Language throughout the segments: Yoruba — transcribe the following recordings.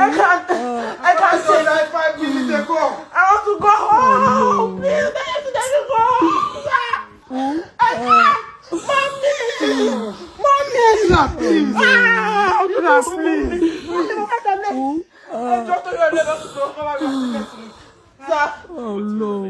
I can't say like 5 minutes ago. I want to go home. Please, let me go. I can't. Mommy. Please. Please. Oh no.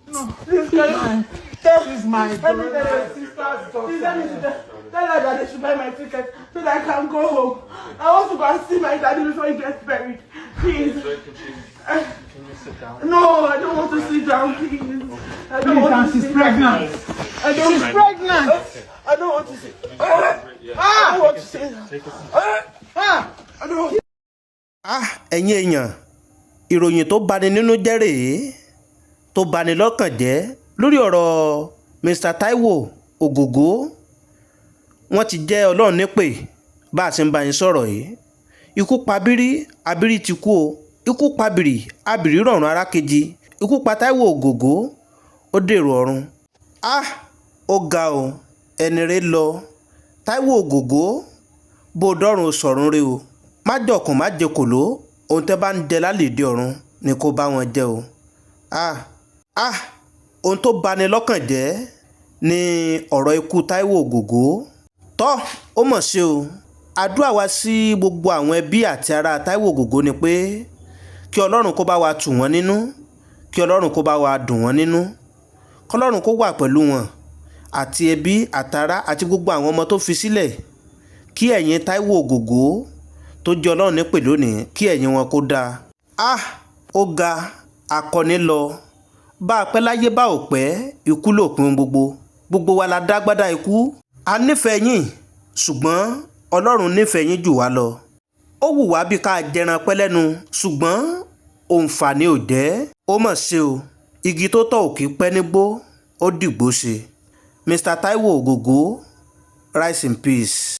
No, please She's my daughter. sister's Please daughter. tell her that they should buy my ticket so that I can go home. I want to go and see my daddy before he gets buried. Please. Can you sit down? No, I don't want to sit down, please. I don't want to She's sit pregnant. down. She's pregnant. I don't want to sit. I don't want to sit. I don't want to. Ẹ̀yin èèyàn, ìròyìn tó bani nínú jẹ́ rèé, tó bani lọ́kàn jẹ́ lórí ọ̀rọ̀ Mr. Taiwo Ogogo. Wọ́n ti jẹ́ Ọlọ́run nípè bá a ṣe ń bá yín sọ̀rọ̀ yìí. Ikú pa Abiri, Abiri ti kú o. Ikú pa Abiri, Abiri rọ̀rùn ara kejì. Ikú pa Taiwo Ogogo, ó dèrò ọ̀run. Ó ga o, ẹni rẹ̀ lọ. Taiwo Ogogo, bó dọ́run sọ̀run rẹ̀ o. Má jọkùn má jẹ kòló, ohun tẹ́ bá ń jẹ lálèdè ọ̀run ni kó bá wọn jẹ o. Ohun tó bani lọ́kàn jẹ́ ni ọ̀rọ̀ ikú Taiwo Ogogo. Tọ́ ó mọ̀ ṣe o. Àdúrà wa sí gbogbo àwọn ẹbí àti ará Taiwo Ogogo ni pé kí Ọlọ́run kó bá wa tù wọ́n nínú, kí Ọlọ́run kó bá wa dùn wọ́n nínú, kí Ọlọ́run kó wà pẹ̀lú wọn àti ẹbí àtará àti gbogbo àwọn ọmọ tó fi sílẹ̀. Kí ẹ̀yin Taiwo Ogogo tó jẹ́ Ọlọ́run nípè lónìí, kí ẹ̀yin wọn kó dáa. Ó ga akọni lọ. Bá a pẹ́ láyé bá ò pẹ́, ikú lòpin gbogbo. Gbogbo wa la dágbádá ikú. A nífẹ̀ẹ́ yín, ṣùgbọ́n Ọlọ́run nífẹ̀ẹ́ yín jù wá lọ. Ó wù wá bí ká jẹran pẹ́ lẹ́nu, ṣùgbọ́n òǹfà ni ò jẹ́. Ó mọ̀ ṣe o. Igi tó tọ́ ò kì í pẹ́ nígbó, ó dìgbò ṣe. Mr. Taiwo Ogogo, rise in peace.